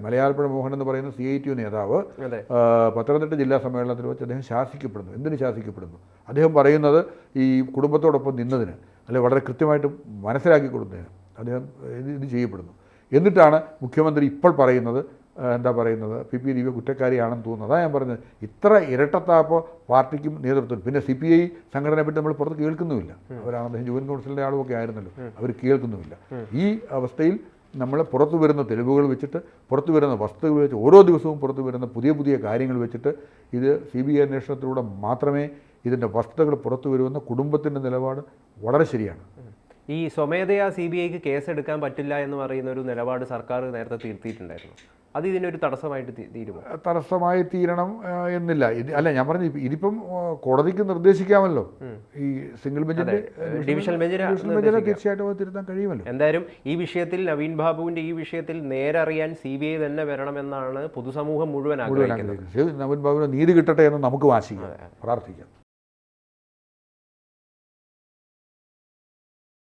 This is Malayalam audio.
മലയാളപ്പുഴ മോഹൻ എന്ന് പറയുന്ന CITU നേതാവ് പത്തനംതിട്ട ജില്ലാ സമ്മേളനത്തിൽ വെച്ച് അദ്ദേഹം ശാസിക്കപ്പെടുന്നു. എന്തിന് ശാസിക്കപ്പെടുന്നു? അദ്ദേഹം പറയുന്നത് ഈ കുടുംബത്തോടൊപ്പം നിന്നതിന്, അല്ലെങ്കിൽ വളരെ കൃത്യമായിട്ട് മനസ്സിലാക്കി കൊടുത്തതിന് അദ്ദേഹം ഇത് ചെയ്യപ്പെടുന്നു. എന്നിട്ടാണ് മുഖ്യമന്ത്രി ഇപ്പോൾ പറയുന്നത്, എന്താ പറയുന്നത്, PP ദിവ്യ കുറ്റക്കാരിയാണെന്ന് തോന്നുന്നത്. അതാണ് ഞാൻ പറയുന്നത്. ഇത്ര ഇരട്ടത്താപ്പ് പാർട്ടിക്കും നേതൃത്വം. പിന്നെ CPI സംഘടനയെ പറ്റി നമ്മൾ പുറത്ത് കേൾക്കുന്നുമില്ല. അവരാണ് അദ്ദേഹം ജോയിൻറ്റ് കൗൺസിലിൻ്റെ ആളുമൊക്കെ ആയിരുന്നല്ലോ, അവർ കേൾക്കുന്നുമില്ല. ഈ അവസ്ഥയിൽ നമ്മൾ പുറത്തു വരുന്ന തെളിവുകൾ വെച്ചിട്ട്, പുറത്തു വരുന്ന വസ്തുതകൾ വെച്ച്, ഓരോ ദിവസവും പുറത്തു വരുന്ന പുതിയ പുതിയ കാര്യങ്ങൾ വെച്ചിട്ട് ഇത് CBI അന്വേഷണത്തിലൂടെ മാത്രമേ ഇതിൻ്റെ വസ്തുതകൾ പുറത്തു വരുമെന്ന കുടുംബത്തിൻ്റെ നിലപാട് വളരെ ശരിയാണ്. ഈ സ്വമേധയാ CBIക്ക് കേസെടുക്കാൻ പറ്റില്ല എന്ന് പറയുന്ന ഒരു നിലപാട് സർക്കാർ നേരത്തെ തിരുത്തിയിട്ടുണ്ടായിരുന്നു. അത് ഇതിനൊരു തടസ്സമായിട്ട് തീരുമോ? തടസ്സമായി തീരണം എന്നില്ല. അല്ല, ഞാൻ പറഞ്ഞു, ഇതിപ്പം കോടതിക്ക് നിർദ്ദേശിക്കാമല്ലോ. ഈ സിംഗിൾ ബെഞ്ചിന്റെ ഡിവിഷൻ ബെഞ്ചിന് തീർച്ചയായിട്ടും തിരുത്താൻ കഴിയുമല്ലോ. എന്തായാലും ഈ വിഷയത്തിൽ നവീൻ ബാബുവിന്റെ ഈ വിഷയത്തിൽ നേരറിയാൻ CBI തന്നെ വരണമെന്നാണ് പൊതുസമൂഹം മുഴുവൻ ആഗ്രഹിക്കുന്നത്. നവീൻ ബാബുവിന് നീതി കിട്ടട്ടെ എന്ന് നമുക്ക് വാശിക്കാം, പ്രാർത്ഥിക്കാം.